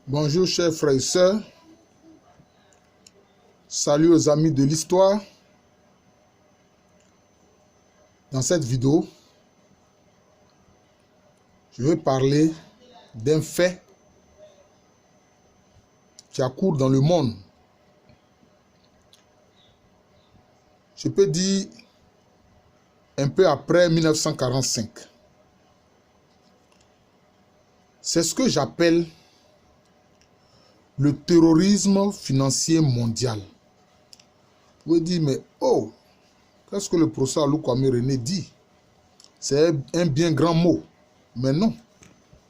Bonjour chers frères et sœurs, salut aux amis de l'histoire. Dans cette vidéo, je vais parler d'un fait qui a cours dans le monde. Je peux dire un peu après 1945. C'est ce que j'appelle le terrorisme financier mondial. Vous pouvez dire, mais oh, qu'est-ce que le professeur Alou Kwame René dit? C'est un bien grand mot. Mais non,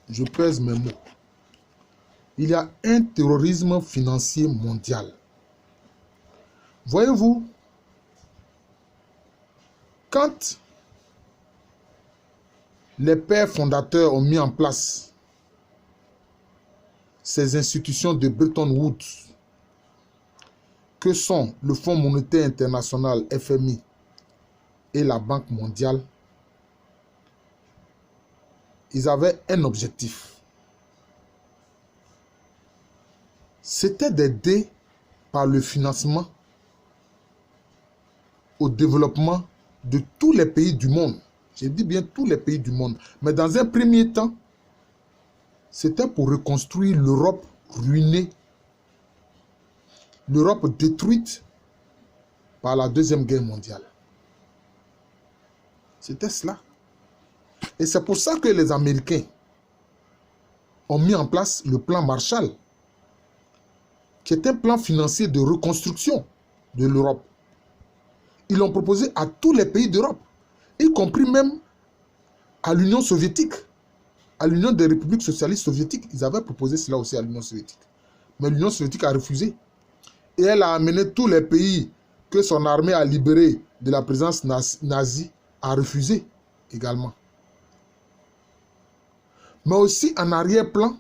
je pèse mes mots. Il y a un terrorisme financier mondial. Voyez-vous, quand les pères fondateurs ont mis en place ces institutions de Bretton Woods, que sont le Fonds monétaire international FMI et la Banque mondiale, ils avaient un objectif. C'était d'aider par le financement au développement de tous les pays du monde. Je dis bien tous les pays du monde. Mais dans un premier temps, c'était pour reconstruire l'Europe ruinée, l'Europe détruite par la Deuxième Guerre mondiale. C'était cela. Et c'est pour ça que les Américains ont mis en place le plan Marshall, qui est un plan financier de reconstruction de l'Europe. Ils l'ont proposé à tous les pays d'Europe, y compris même à l'Union soviétique, à l'Union des républiques socialistes soviétiques. Ils avaient proposé cela aussi à l'Union soviétique. Mais l'Union soviétique a refusé. Et elle a amené tous les pays que son armée a libérés de la présence nazie à refuser également. Mais aussi en arrière-plan,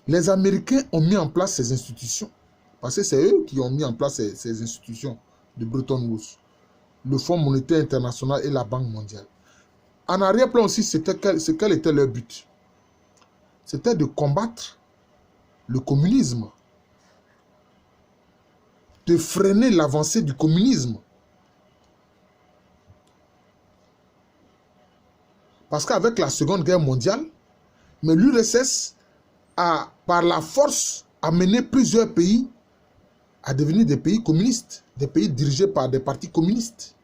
les Américains ont mis en place ces institutions. Parce que c'est eux qui ont mis en place ces institutions de Bretton Woods. Le Fonds monétaire international et la Banque mondiale. En arrière-plan aussi, quel était leur but? C'était de combattre le communisme, de freiner l'avancée du communisme. Parce qu'avec la Seconde Guerre mondiale, mais l'URSS a, par la force, amené plusieurs pays à devenir des pays communistes, des pays dirigés par des partis communistes.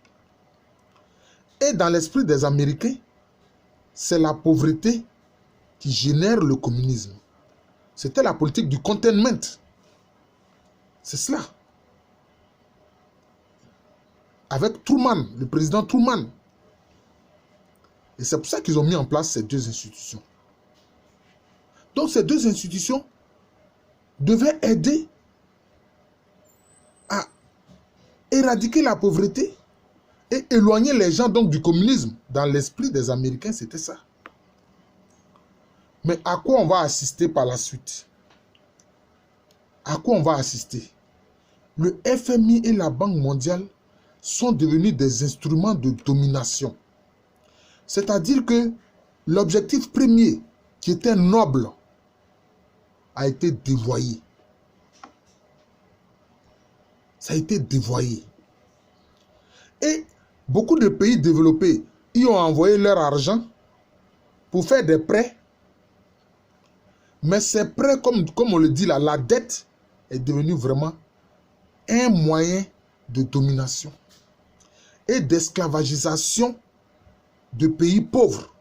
Et dans l'esprit des Américains, c'est la pauvreté qui génère le communisme. C'était la politique du containment. C'est cela. Avec Truman, le président Truman. Et c'est pour ça qu'ils ont mis en place ces deux institutions. Donc ces deux institutions devaient aider à éradiquer la pauvreté et éloigner les gens donc du communisme. Dans l'esprit des Américains, c'était ça. Mais à quoi on va assister par la suite? À quoi on va assister? Le FMI et la Banque mondiale sont devenus des instruments de domination. C'est-à-dire que l'objectif premier, qui était noble, a été dévoyé. Ça a été dévoyé. Et beaucoup de pays développés y ont envoyé leur argent pour faire des prêts. Mais ces prêts, comme on le dit là, la dette est devenue vraiment un moyen de domination et d'esclavagisation de pays pauvres.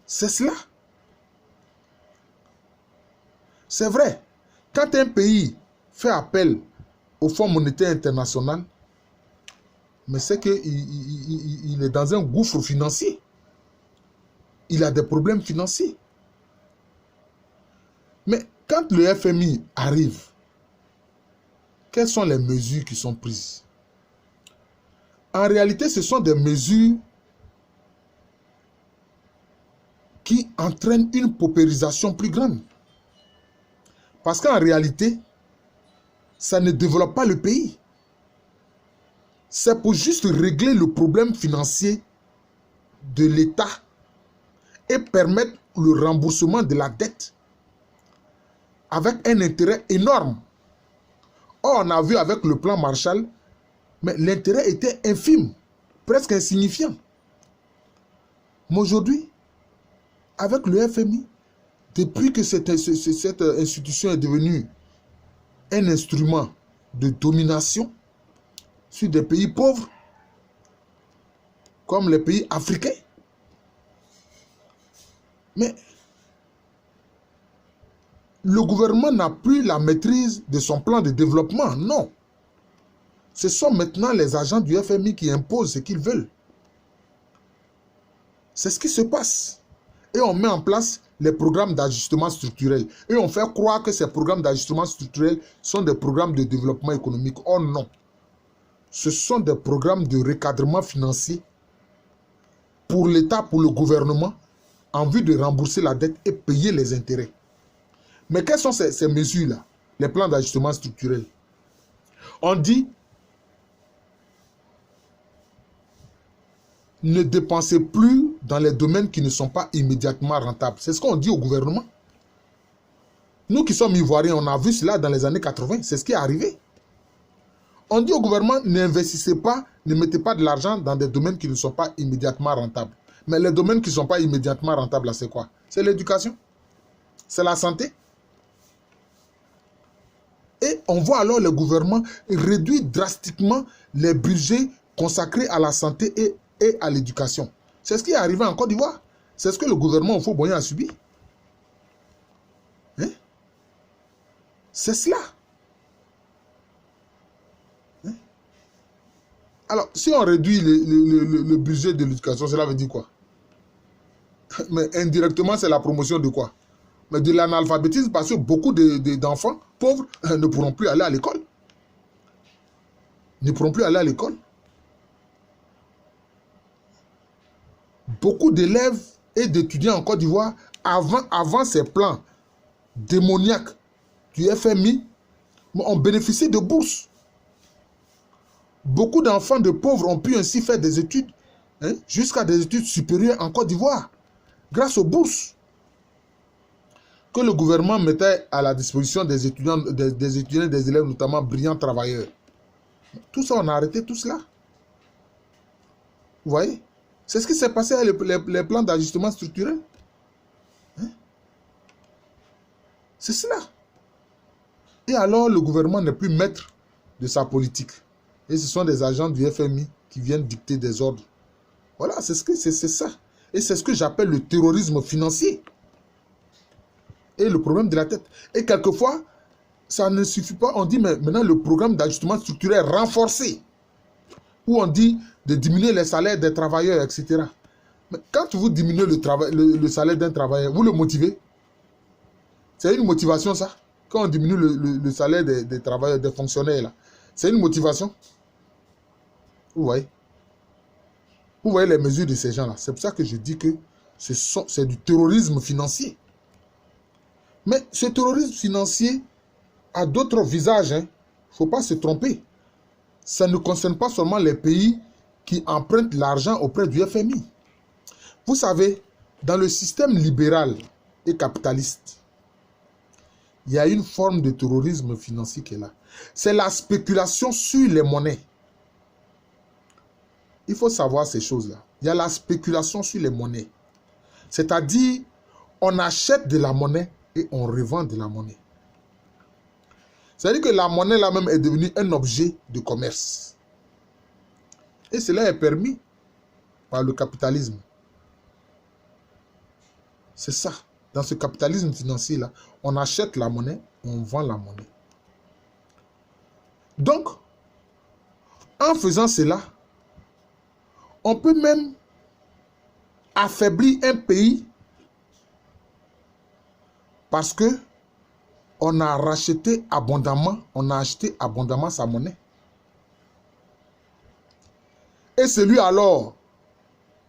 C'est cela. C'est vrai. Quand un pays fait appel au Fonds monétaire international, mais c'est qu'il est dans un gouffre financier. Il a des problèmes financiers. Mais quand le FMI arrive, quelles sont les mesures qui sont prises? En réalité, ce sont des mesures qui entraînent une paupérisation plus grande. Parce qu'en réalité, ça ne développe pas le pays. C'est pour juste régler le problème financier de l'État et permettre le remboursement de la dette. avec un intérêt énorme. Or, on a vu avec le plan Marshall, mais l'intérêt était infime, presque insignifiant. Mais aujourd'hui, avec le FMI, depuis que cette institution est devenue un instrument de domination sur des pays pauvres, comme les pays africains, mais le gouvernement n'a plus la maîtrise de son plan de développement, non. Ce sont maintenant les agents du FMI qui imposent ce qu'ils veulent. C'est ce qui se passe. Et on met en place les programmes d'ajustement structurel. Et on fait croire que ces programmes d'ajustement structurel sont des programmes de développement économique. Oh non. Ce sont des programmes de recadrement financier pour l'État, pour le gouvernement, en vue de rembourser la dette et payer les intérêts. Mais quelles sont ces mesures-là? Les plans d'ajustement structurel. On dit, ne dépensez plus dans les domaines qui ne sont pas immédiatement rentables. C'est ce qu'on dit au gouvernement. Nous qui sommes ivoiriens, on a vu cela dans les années 80. C'est ce qui est arrivé. On dit au gouvernement, n'investissez pas, ne mettez pas de l'argent dans des domaines qui ne sont pas immédiatement rentables. Mais les domaines qui ne sont pas immédiatement rentables, c'est quoi? C'est l'éducation. C'est la santé. Et on voit alors le gouvernement réduire drastiquement les budgets consacrés à la santé et à l'éducation. C'est ce qui est arrivé en Côte d'Ivoire. C'est ce que le gouvernement Houphouët-Boigny a subi. Hein? C'est cela. Hein? Alors, si on réduit le budget de l'éducation, cela veut dire quoi? Mais indirectement, c'est la promotion de quoi? Mais de l'analphabétisme, parce que beaucoup d'enfants pauvres ne pourront plus aller à l'école. Ne pourront plus aller à l'école. Beaucoup d'élèves et d'étudiants en Côte d'Ivoire, avant ces plans démoniaques du FMI, ont bénéficié de bourses. Beaucoup d'enfants de pauvres ont pu ainsi faire des études, jusqu'à des études supérieures en Côte d'Ivoire, grâce aux bourses que le gouvernement mettait à la disposition des étudiants, des élèves, notamment brillants travailleurs. Tout ça, on a arrêté tout cela. Vous voyez? C'est ce qui s'est passé avec les plans d'ajustement structurel. Hein? C'est cela. Et alors, le gouvernement n'est plus maître de sa politique. Et ce sont des agents du FMI qui viennent dicter des ordres. Voilà, c'est ça. Et c'est ce que j'appelle le terrorisme financier. Et le problème de la tête. Et quelquefois, ça ne suffit pas. On dit, mais maintenant, le programme d'ajustement structurel renforcé. Où on dit de diminuer les salaires des travailleurs, etc. Mais quand vous diminuez le salaire d'un travailleur, vous le motivez. C'est une motivation, ça. Quand on diminue le salaire des travailleurs, des fonctionnaires, là. C'est une motivation. Vous voyez? Vous voyez les mesures de ces gens-là. C'est pour ça que je dis que c'est du terrorisme financier. Mais ce terrorisme financier a d'autres visages. Il ne faut pas se tromper. Ça ne concerne pas seulement les pays qui empruntent l'argent auprès du FMI. Vous savez, dans le système libéral et capitaliste, il y a une forme de terrorisme financier qui est là. C'est la spéculation sur les monnaies. Il faut savoir ces choses-là. Il y a la spéculation sur les monnaies. C'est-à-dire, on achète de la monnaie et on revend de la monnaie. C'est-à-dire que la monnaie là même est devenue un objet de commerce. Et cela est permis par le capitalisme. C'est ça. Dans ce capitalisme financier là, on achète la monnaie, on vend la monnaie. Donc, en faisant cela, on peut même affaiblir un pays parce que on a racheté abondamment, on a acheté abondamment sa monnaie. Et celui alors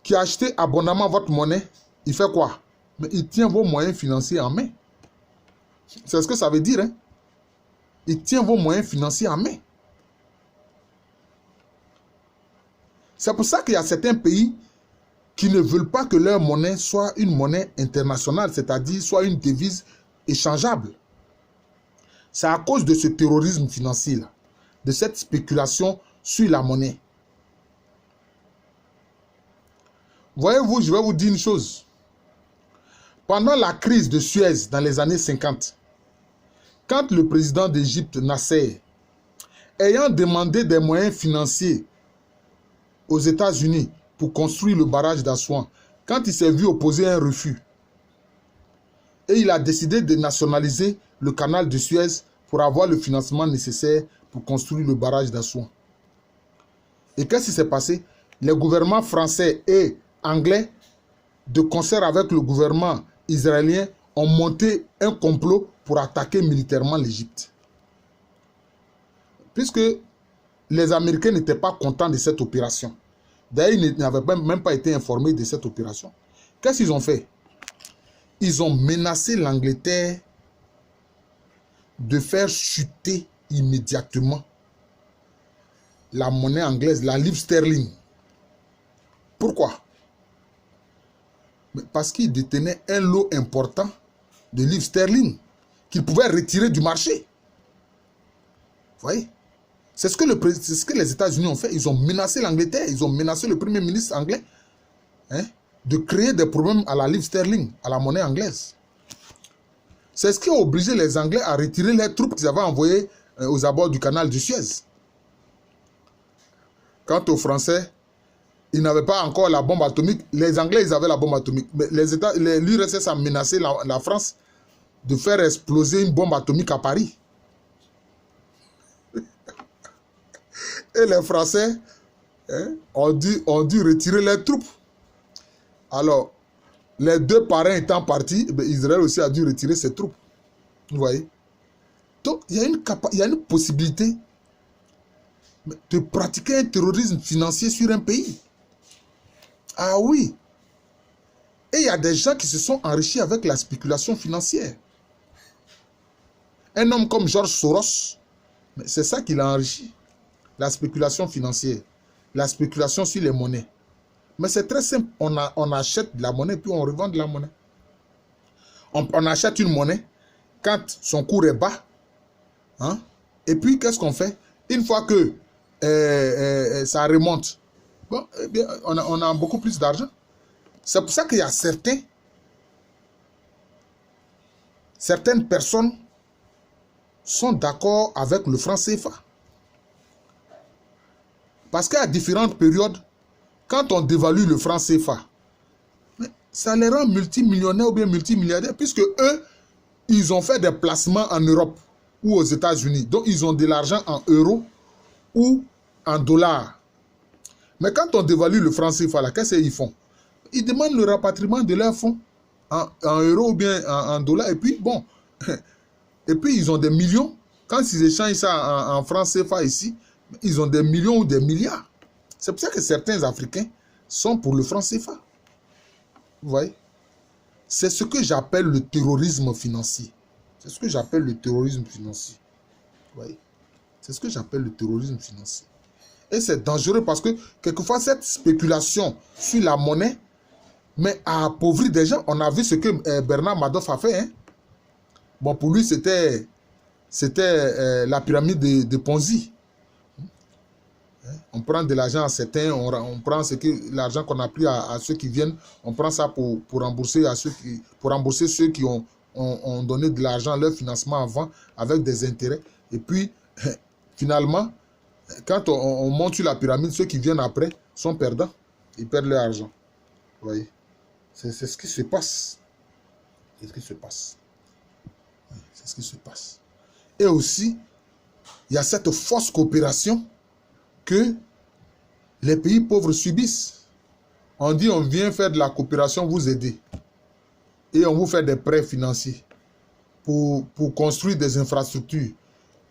qui a acheté abondamment votre monnaie, il fait quoi? Mais il tient vos moyens financiers en main. C'est ce que ça veut dire. Hein? Il tient vos moyens financiers en main. C'est pour ça qu'il y a certains pays qui ne veulent pas que leur monnaie soit une monnaie internationale, c'est-à-dire soit une devise échangeable. C'est à cause de ce terrorisme financier-là, de cette spéculation sur la monnaie. Voyez-vous, je vais vous dire une chose. Pendant la crise de Suez dans les années 50, quand le président d'Égypte, Nasser, ayant demandé des moyens financiers aux États-Unis pour construire le barrage d'Assouan, quand il s'est vu opposer un refus, et il a décidé de nationaliser le canal de Suez pour avoir le financement nécessaire pour construire le barrage d'Assouan. Et qu'est-ce qui s'est passé? Les gouvernements français et anglais, de concert avec le gouvernement israélien, ont monté un complot pour attaquer militairement l'Égypte. Puisque les Américains n'étaient pas contents de cette opération. D'ailleurs, ils n'avaient même pas été informés de cette opération. Qu'est-ce qu'ils ont fait? Ils ont menacé l'Angleterre de faire chuter immédiatement la monnaie anglaise, la livre sterling. Pourquoi? Parce qu'ils détenaient un lot important de livres sterling qu'ils pouvaient retirer du marché. Vous voyez? C'est ce que les États-Unis ont fait. Ils ont menacé l'Angleterre, ils ont menacé le Premier ministre anglais, hein, de créer des problèmes à la livre sterling, à la monnaie anglaise. C'est ce qui a obligé les Anglais à retirer les troupes qu'ils avaient envoyées aux abords du canal de Suez. Quant aux Français, ils n'avaient pas encore la bombe atomique. Les Anglais, ils avaient la bombe atomique. Mais l'URSS a menacé la France de faire exploser une bombe atomique à Paris. Et les Français, hein, ont dû retirer les troupes. Alors, les deux parrains étant partis, Israël aussi a dû retirer ses troupes. Vous voyez? Donc, il y a une possibilité de pratiquer un terrorisme financier sur un pays. Ah oui. Et il y a des gens qui se sont enrichis avec la spéculation financière. Un homme comme George Soros, c'est ça qui l'a enrichi. La spéculation financière. La spéculation sur les monnaies. Mais c'est très simple. On achète de la monnaie puis on revend de la monnaie. On achète une monnaie quand son cours est bas. Hein? Et puis, qu'est-ce qu'on fait? Une fois que ça remonte, bon, eh bien, on a beaucoup plus d'argent. C'est pour ça qu'il y a certaines personnes sont d'accord avec le franc CFA. Parce qu'à différentes périodes, quand on dévalue le franc CFA, ça les rend multimillionnaires ou bien multimilliardaires, puisque eux, ils ont fait des placements en Europe ou aux États-Unis. Donc, ils ont de l'argent en euros ou en dollars. Mais quand on dévalue le franc CFA, qu'est-ce qu'ils font? Ils demandent le rapatriement de leurs fonds en euros ou bien en dollars. Et puis, bon, et puis ils ont des millions. Quand ils échangent ça en franc CFA ici, ils ont des millions ou des milliards. C'est pour ça que certains Africains sont pour le franc CFA. Vous voyez? C'est ce que j'appelle le terrorisme financier. C'est ce que j'appelle le terrorisme financier. Vous voyez? C'est ce que j'appelle le terrorisme financier. Et c'est dangereux parce que quelquefois cette spéculation sur la monnaie a appauvri des gens. On a vu ce que Bernard Madoff a fait. Hein? Bon, pour lui, c'était la pyramide de Ponzi. On prend de l'argent à certains, on prend l'argent qu'on a pris à ceux qui viennent, on prend ça pour rembourser ceux qui ont donné de l'argent, leur financement avant, avec des intérêts. Et puis, finalement, quand on monte sur la pyramide, ceux qui viennent après sont perdants. Ils perdent leur argent. Vous voyez? C'est ce qui se passe. C'est ce qui se passe. C'est ce qui se passe. Et aussi, il y a cette fausse coopération que les pays pauvres subissent. On dit on vient faire de la coopération, vous aider. Et on vous fait des prêts financiers pour construire des infrastructures.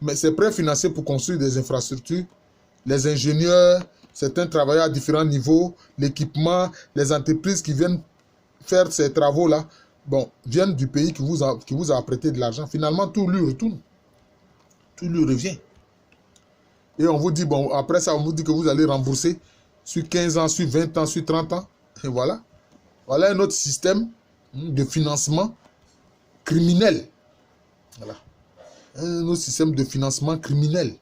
Mais ces prêts financiers pour construire des infrastructures, les ingénieurs, certains travailleurs à différents niveaux, l'équipement, les entreprises qui viennent faire ces travaux-là, bon, viennent du pays qui vous a prêté de l'argent. Finalement, tout lui retourne. Tout lui revient. Et on vous dit, bon, après ça, on vous dit que vous allez rembourser sur 15 ans, sur 20 ans, sur 30 ans. Et voilà. Voilà un autre système de financement criminel. Voilà. nos systèmes de financement criminel.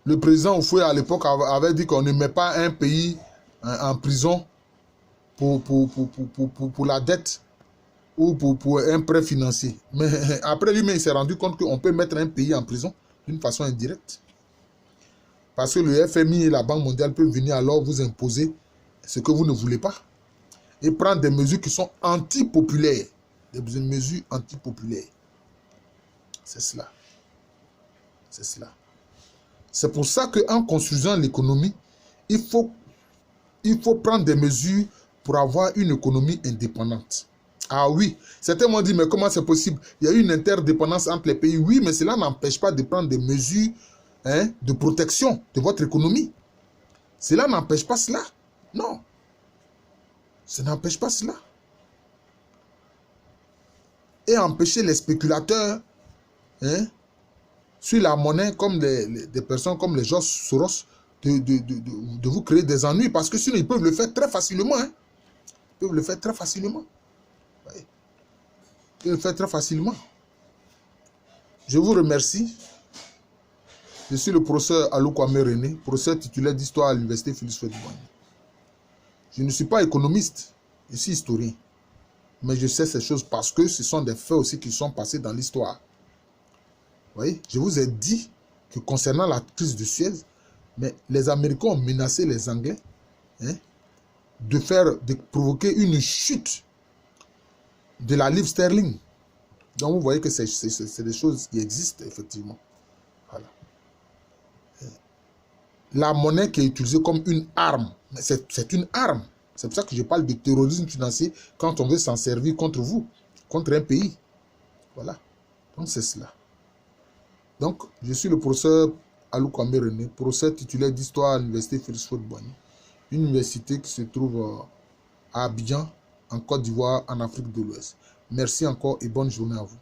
Le président Oufoué à l'époque avait dit qu'on ne met pas un pays en prison pour la dette ou pour un prêt financier. Mais après lui-même, il s'est rendu compte qu'on peut mettre un pays en prison d'une façon indirecte. Parce que le FMI et la Banque mondiale peuvent venir alors vous imposer ce que vous ne voulez pas et prendre des mesures qui sont antipopulaires. Des mesures antipopulaires. C'est cela. C'est cela. C'est pour ça qu'en construisant l'économie, il faut prendre des mesures pour avoir une économie indépendante. Ah oui, certains m'ont dit, mais comment c'est possible? Il y a une interdépendance entre les pays. Oui, mais cela n'empêche pas de prendre des mesures de protection de votre économie. Cela n'empêche pas cela. Non. Ça n'empêche pas cela. Et empêcher les spéculateurs sur la monnaie, comme des personnes comme les George Soros, de vous créer des ennuis. Parce que sinon, ils peuvent le faire très facilement. Ils peuvent le faire très facilement. Ils peuvent le faire très facilement. Je vous remercie. Je suis le professeur Alou Kwame René, professeur titulaire d'histoire à l'université Félix Houphouët-Boigny. Je ne suis pas économiste, je suis historien. Mais je sais ces choses parce que ce sont des faits aussi qui sont passés dans l'histoire. Vous voyez, je vous ai dit que concernant la crise de Suez, mais les Américains ont menacé les Anglais de provoquer une chute de la livre sterling. Donc vous voyez que c'est des choses qui existent effectivement. Voilà. La monnaie qui est utilisée comme une arme, c'est une arme. C'est pour ça que je parle de terrorisme financier quand on veut s'en servir contre vous, contre un pays. Voilà. Donc c'est cela. Donc, je suis le professeur Alou Kwame René, professeur titulaire d'histoire à l'université Félix Houphouët-Boigny, une université qui se trouve à Abidjan, en Côte d'Ivoire, en Afrique de l'Ouest. Merci encore et bonne journée à vous.